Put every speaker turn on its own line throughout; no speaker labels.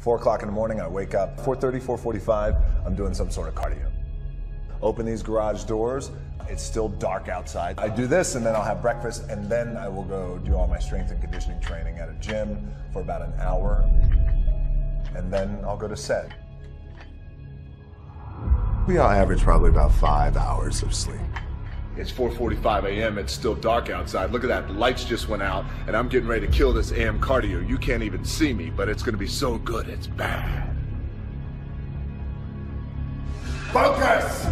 4 o'clock in the morning, I wake up. 4:30, 4:45, I'm doing some sort of cardio. Open these garage doors. It's still dark outside. I do this and then I'll have breakfast and then I will go do all my strength and conditioning training at a gym for about an hour. And then I'll go to set. We all average probably about 5 hours of sleep.
It's 4:45 a.m. It's still dark outside. Look at that. The lights just went out, and I'm getting ready to kill this AM cardio. You can't even see me, but it's going to be so good. It's bad. Focus!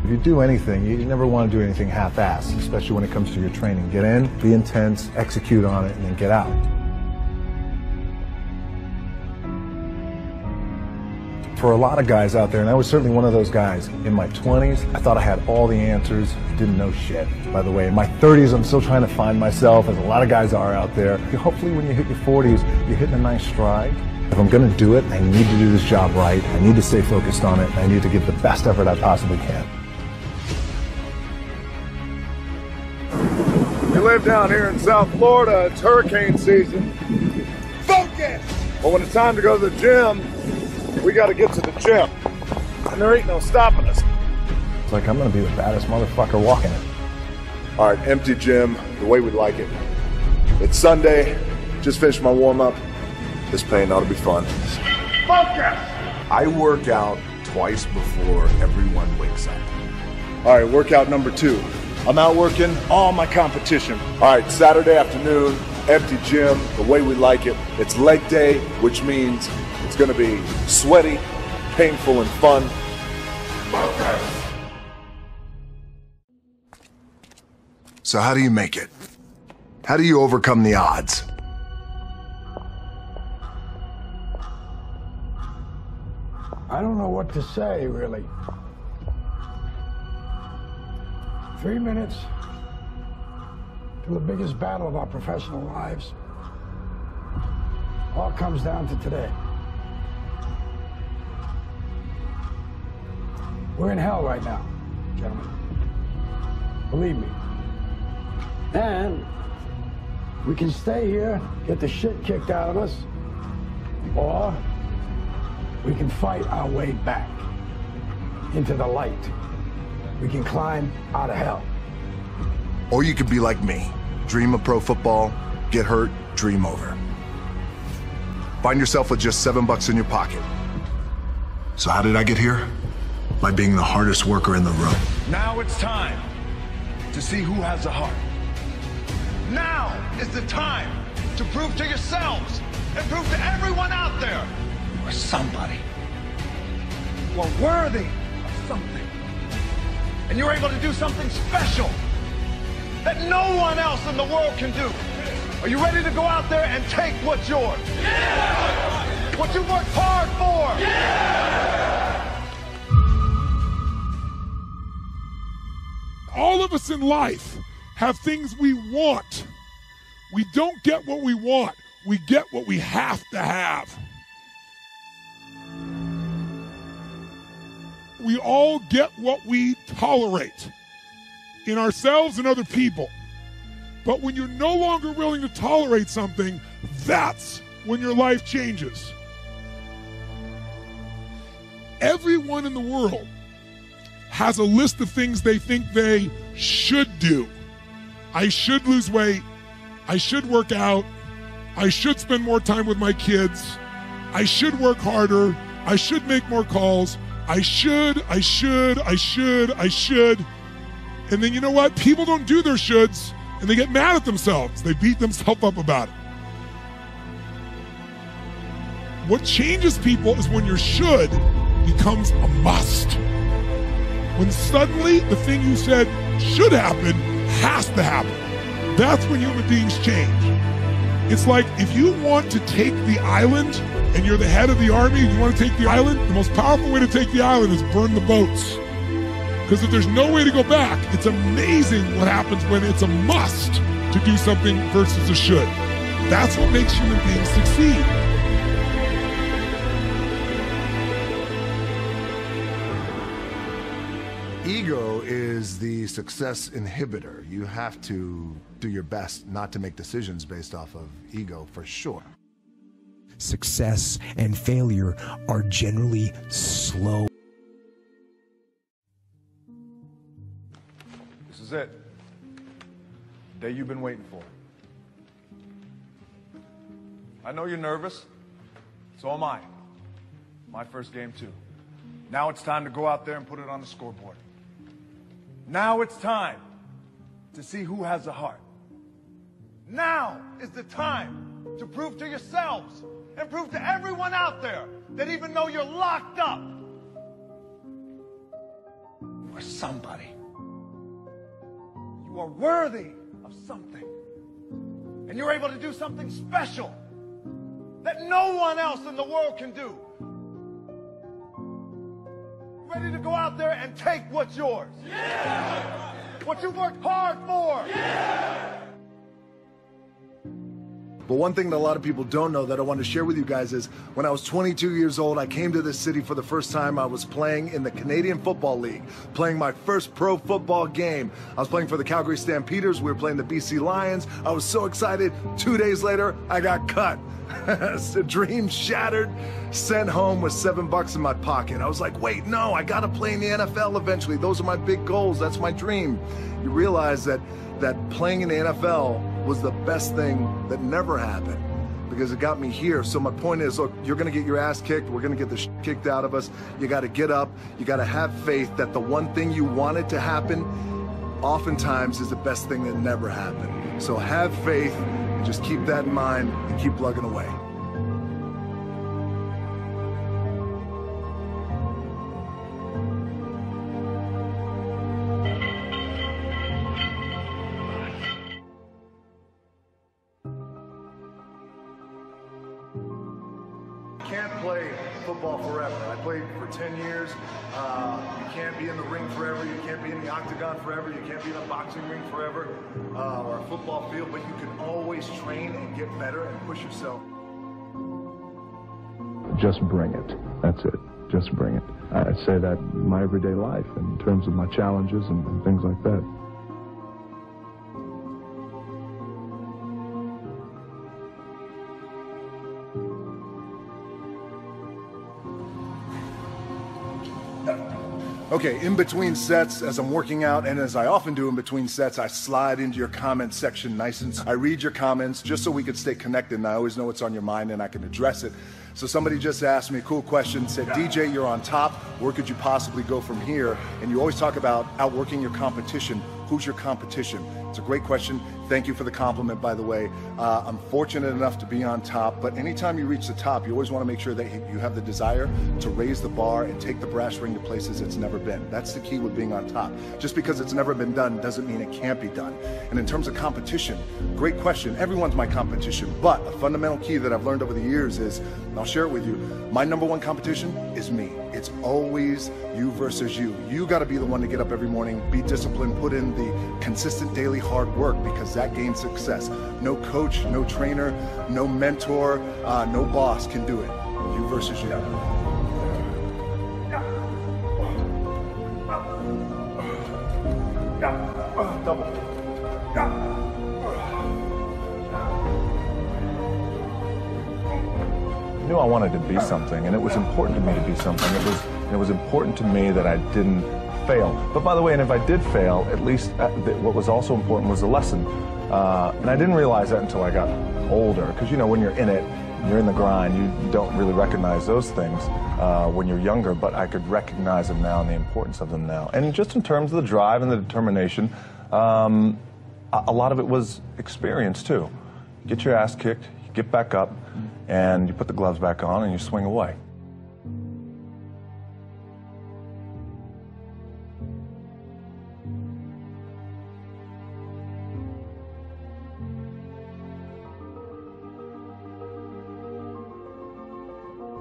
If you do anything, you never want to do anything half-assed, especially when it comes to your training. Get in, be intense, execute on it, and then get out. For a lot of guys out there, and I was certainly one of those guys, in my 20s, I thought I had all the answers, didn't know shit. By the way, in my 30s, I'm still trying to find myself, as a lot of guys are out there. Hopefully when you hit your 40s, you're hitting a nice stride. If I'm gonna do it, I need to do this job right. I need to stay focused on it. I need to give the best effort I possibly can.
You live down here in South Florida, it's hurricane season. Focus! But when it's time to go to the gym, we got to get to the gym. And there ain't no stopping us.
It's like I'm gonna be the baddest motherfucker walking it.
All right, empty gym, the way we like it. It's Sunday, just finished my warm-up. This pain ought to be fun. Focus!
I work out twice before everyone wakes up.
All right, workout number 2. I'm out working all my competition. All right, Saturday afternoon, empty gym, the way we like it. It's leg day, which means it's gonna be sweaty, painful, and fun. Focus!
So how do you make it? How do you overcome the odds?
I don't know what to say, really. 3 minutes to the biggest battle of our professional lives. All comes down to today. We're in hell right now, gentlemen. Believe me. And we can stay here, get the shit kicked out of us, or we can fight our way back into the light. We can climb out of hell.
Or you could be like me. Dream of pro football, get hurt, dream over. Find yourself with just $7 in your pocket. So how did I get here? By being the hardest worker in the room.
Now it's time to see who has the heart. Now is the time to prove to yourselves and prove to everyone out there you are somebody. You are worthy of something. And you're able to do something special that no one else in the world can do. Are you ready to go out there and take what's yours? Yeah! What you worked hard for? Yeah!
All of us in life have things we want. We don't get what we want. We get what we have to have. We all get what we tolerate in ourselves and other people. But when you're no longer willing to tolerate something, that's when your life changes. Everyone in the world has a list of things they think they should do. I should lose weight. I should work out. I should spend more time with my kids. I should work harder. I should make more calls. I should. And then you know what? People don't do their shoulds and they get mad at themselves. They beat themselves up about it. What changes people is when your should becomes a must. When suddenly the thing you said should happen has to happen. That's when human beings change. It's like if you want to take the island and you're the head of the army and you want to take the island, the most powerful way to take the island is burn the boats. Because if there's no way to go back, it's amazing what happens when it's a must to do something versus a should. That's what makes human beings succeed.
Ego is the success inhibitor. You have to do your best not to make decisions based off of ego, for sure.
success and failure are generally slow.
This is it. The day you've been waiting for. I know you're nervous. So am I. My first game too. Now it's time to go out there and put it on the scoreboard. Now it's time to see who has a heart. Now is the time to prove to yourselves and prove to everyone out there that even though you're locked up, you are somebody. You are worthy of something. And you're able to do something special that no one else in the world can do. Ready to go out there and take what's yours. Yeah! What you worked hard for. Yeah!
But one thing that a lot of people don't know that I want to share with you guys is when I was 22 years old, I came to this city for the first time. I was playing in the Canadian Football League, playing my first pro football game. I was playing for the Calgary Stampeders. We were playing the BC Lions. I was so excited. 2 days later, I got cut. The dream shattered, sent home with $7 in my pocket. I was like, wait, no, I got to play in the NFL eventually. Those are my big goals. That's my dream. You realize that playing in the NFL was the best thing that never happened because it got me here. So my point is, look, you're going to get your ass kicked. We're going to get the shit kicked out of us. You got to get up. You got to have faith that the one thing you wanted to happen oftentimes is the best thing that never happened. So have faith and just keep that in mind and keep plugging away. Can't play football forever. I played for 10 years. You can't be in the ring forever. You can't be in the octagon forever. You can't be in a boxing ring forever or a football field, but you can always train and get better and push yourself.
Just bring it. That's it. Just bring it. I say that in my everyday life in terms of my challenges and things like that.
Okay, in between sets, as I'm working out, and as I often do in between sets, I slide into your comment section nice and I read your comments just so we could stay connected, and I always know what's on your mind and I can address it. So somebody just asked me a cool question, said, DJ, you're on top, where could you possibly go from here? And you always talk about outworking your competition. Who's your competition? It's a great question. Thank you for the compliment, by the way. I'm fortunate enough to be on top, but anytime you reach the top, you always want to make sure that you have the desire to raise the bar and take the brass ring to places it's never been. That's the key with being on top. Just because it's never been done doesn't mean it can't be done. And in terms of competition, great question. Everyone's my competition, but a fundamental key that I've learned over the years is, and I'll share it with you, my number one competition is me. It's always you versus you. You got to be the one to get up every morning, be disciplined, put in the consistent daily hard work, because that gains success. No coach, no trainer, no mentor, no boss can do it. You versus you. Double.
I knew I wanted to be something, and it was important to me to be something. It was important to me that I didn't fail. But by the way, and if I did fail, at least what was also important was the lesson. And I didn't realize that until I got older, because you know, when you're in it, you're in the grind, you don't really recognize those things when you're younger, but I could recognize them now and the importance of them now. And just in terms of the drive and the determination, a lot of it was experience too. You get your ass kicked, you get back up, and you put the gloves back on and you swing away.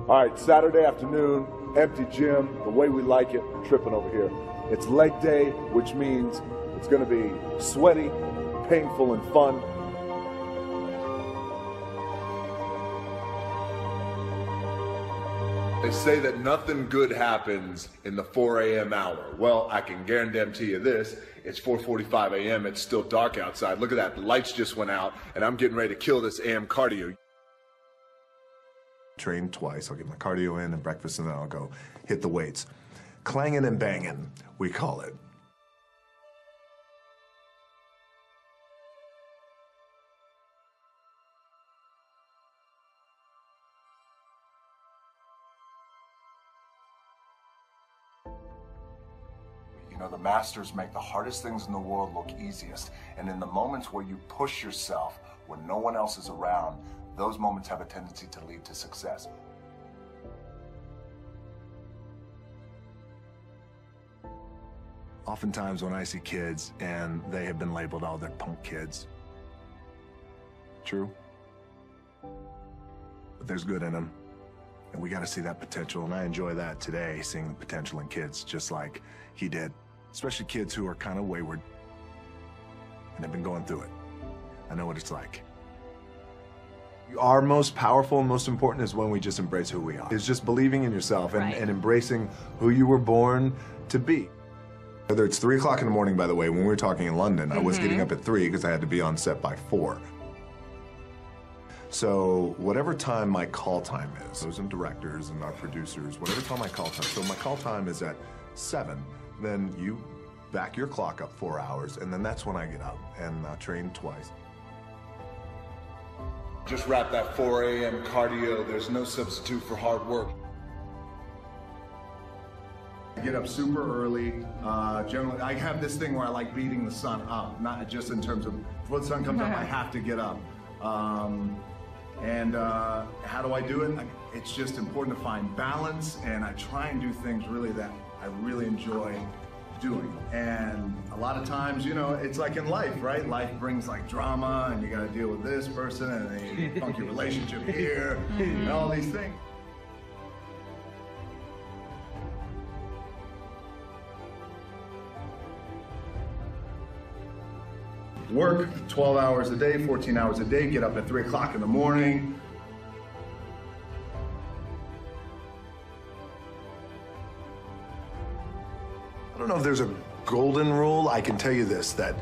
All right, Saturday afternoon, empty gym, the way we like it, tripping over here. It's leg day, which means it's gonna be sweaty, painful, and fun. They say that nothing good happens in the 4 a.m. hour. Well, I can guarantee you this, it's 4:45 a.m., it's still dark outside. Look at that, the lights just went out, and I'm getting ready to kill this AM cardio. Train twice. I'll get my cardio in and breakfast, and then I'll go hit the weights. Clanging and banging, we call it. You know, the masters make the hardest things in the world look easiest. And in the moments where you push yourself, when no one else is around, those moments have a tendency to lead to success. Oftentimes when I see kids and they have been labeled, oh, they're punk kids. True. But there's good in them. And we got to see that potential. And I enjoy that today, seeing the potential in kids just like he did. Especially kids who are kind of wayward and have been going through it. I know what it's like. Our most powerful and most important is when we just embrace who we are. It's just believing in yourself and embracing who you were born to be. Whether it's 3 o'clock in the morning, by the way, when we were talking in London, I was getting up at 3 because I had to be on set by 4. So whatever time my call time is, those and directors and our producers, whatever time my call time, so my call time is at 7, then you back your clock up 4 hours, and then that's when I get up and train twice. Just wrap that 4 a.m. cardio. There's no substitute for hard work. I get up super early. Generally, I have this thing where I like beating the sun up, not just in terms of before the sun comes up, I have to get up. And how do I do it? It's just important to find balance, and I try and do things really that I really enjoy doing. And a lot of times, you know, it's like in life, right? Life brings like drama, and you got to deal with this person, and then you funk your relationship here, and all these things. Work 12 hours a day, 14 hours a day, get up at 3 o'clock in the morning. I don't know if there's a golden rule. I can tell you this, that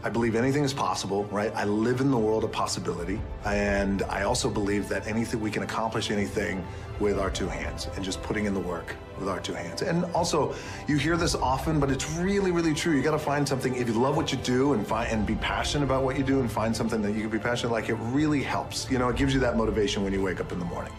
I believe anything is possible, right? I live in the world of possibility. And I also believe that we can accomplish anything with our 2 hands and just putting in the work with our 2 hands. And also, you hear this often, but it's really, really true. You got to find something, if you love what you do and be passionate about what you do and find something that you can be passionate like, it really helps. You know, it gives you that motivation when you wake up in the morning.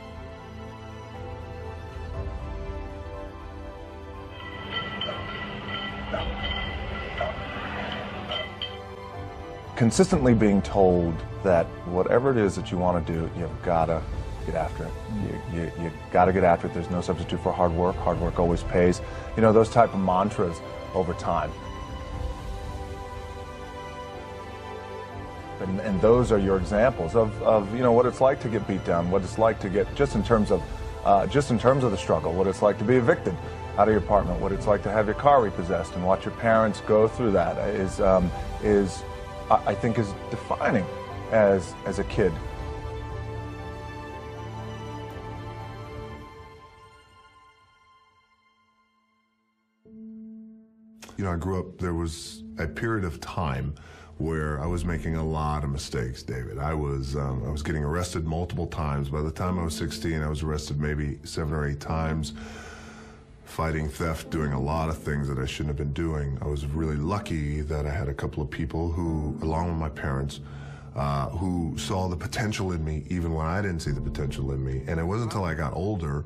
Consistently being told that whatever it is that you want to do, you've got to get after it. You got to get after it. There's no substitute for hard work. Hard work always pays. You know, those type of mantras over time. And those are your examples of you know, what it's like to get beat down, what it's like to get, just in terms of the struggle, what it's like to be evicted out of your apartment, what it's like to have your car repossessed, and watch your parents go through that is I think is defining as a kid.
You know, I grew up, there was a period of time where I was making a lot of mistakes, David. I was getting arrested multiple times. By the time I was 16, I was arrested maybe 7 or 8 times. Fighting theft, doing a lot of things that I shouldn't have been doing. I was really lucky that I had a couple of people who, along with my parents, who saw the potential in me even when I didn't see the potential in me. And it wasn't until I got older,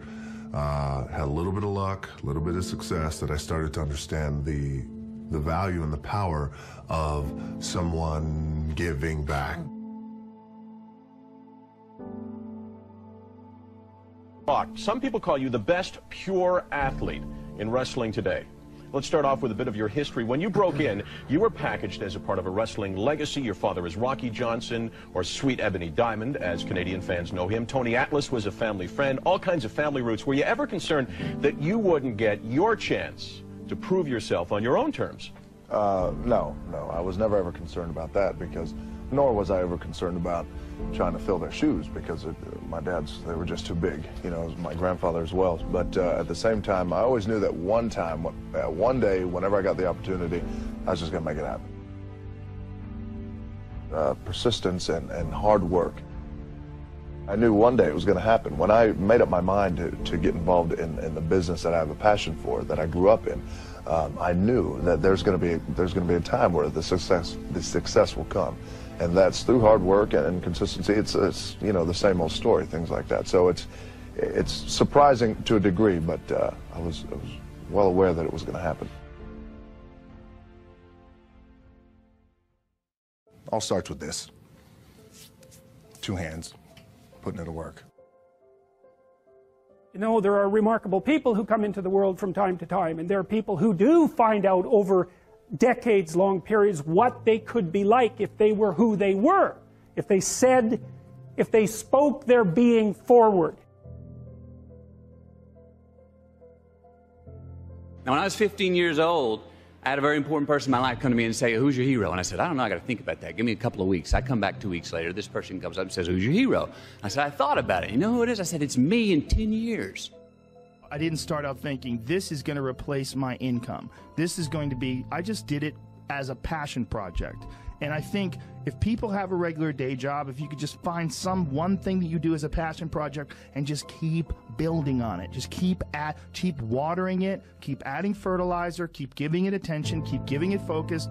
had a little bit of luck, a little bit of success, that I started to understand the value and the power of someone giving back.
Some people call you the best pure athlete in wrestling today. Let's start off with a bit of your history. When you broke in, you were packaged as a part of a wrestling legacy. Your father is Rocky Johnson, or Sweet Ebony Diamond, as Canadian fans know him. Tony Atlas was a family friend, all kinds of family roots. Were you ever concerned that you wouldn't get your chance to prove yourself on your own terms?
No, I was never ever concerned about that, because nor was I ever concerned about trying to fill their shoes, because my dad's, they were just too big, you know, my grandfather as well. But at the same time, I always knew that one day, whenever I got the opportunity, I was just going to make it happen. Persistence and hard work
I knew one day it was going to happen. When I made up my mind to get involved in the business that I have a passion for, that I grew up in, I knew that there's going to be a time where the success will come, and that's through hard work and consistency. It's you know, the same old story, things like that. So it's surprising to a degree, but I was well aware that it was going to happen. All starts with this. 2 hands, putting it to work.
You know, there are remarkable people who come into the world from time to time, and there are people who do find out over decades-long periods what they could be like if they were who they were, if they spoke their being forward.
Now, when I was 15 years old, I had a very important person in my life come to me and say, "Who's your hero?" And I said, "I don't know, I got to think about that. Give me a couple of weeks." I come back 2 weeks later, this person comes up and says, "Who's your hero?" I said, "I thought about it. You know who it is?" I said, "It's me in 10 years.
I didn't start out thinking, this is going to replace my income. This is going to be, I just did it as a passion project. And I think if people have a regular day job, if you could just find one thing that you do as a passion project and just keep building on it, just keep watering it, keep adding fertilizer, keep giving it attention, keep giving it focus.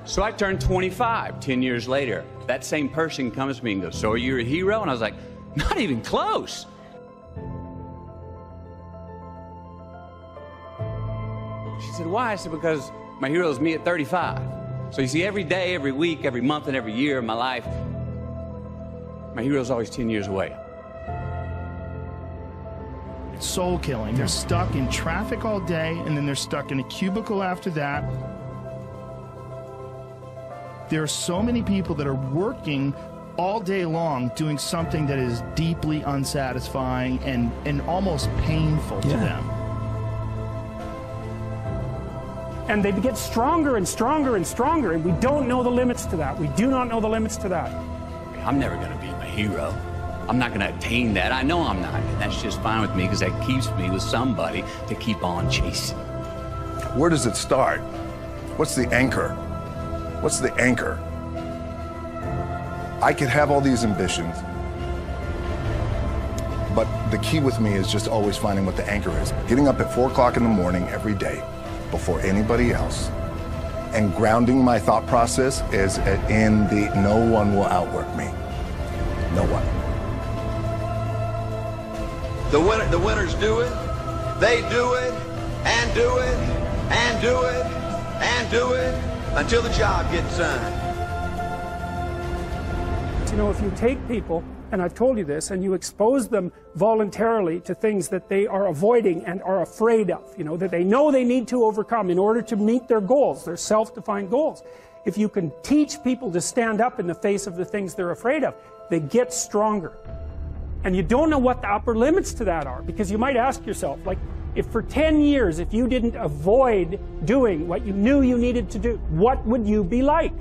So I turned 25 10 years later. That same person comes to me and goes, "So are you a hero?" And I was like, "Not even close." She said, "Why?" I said, "Because my hero is me at 35. So you see, every day, every week, every month, and every year of my life, my hero is always 10 years away."
It's soul killing. They're stuck in traffic all day, and then they're stuck in a cubicle after that. There are so many people that are working all day long doing something that is deeply unsatisfying and almost painful to them.
And they get stronger and stronger and stronger, and we don't know the limits to that. We do not know the limits to that.
I'm never going to be my hero. I'm not going to attain that. I know I'm not. And that's just fine with me, because that keeps me with somebody to keep on chasing.
Where does it start? What's the anchor? What's the anchor? I could have all these ambitions, but the key with me is just always finding what the anchor is. Getting up at 4 o'clock in the morning every day before anybody else, and grounding my thought process is in the no one will outwork me. No one.
The winners do it, they do it, and do it, and do it, and do it, until the job gets done.
You know, if you take people, and I've told you this, and you expose them voluntarily to things that they are avoiding and are afraid of, you know, that they know they need to overcome in order to meet their goals, their self-defined goals. If you can teach people to stand up in the face of the things they're afraid of, they get stronger. And you don't know what the upper limits to that are, because you might ask yourself, like, if for 10 years, if you didn't avoid doing what you knew you needed to do, what would you be like?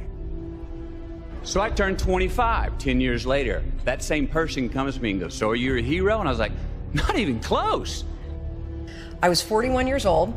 So I turned 25 10 years later. That same person comes to me and goes, "So are you a hero?" And I was like, "Not even close."
I was 41 years old.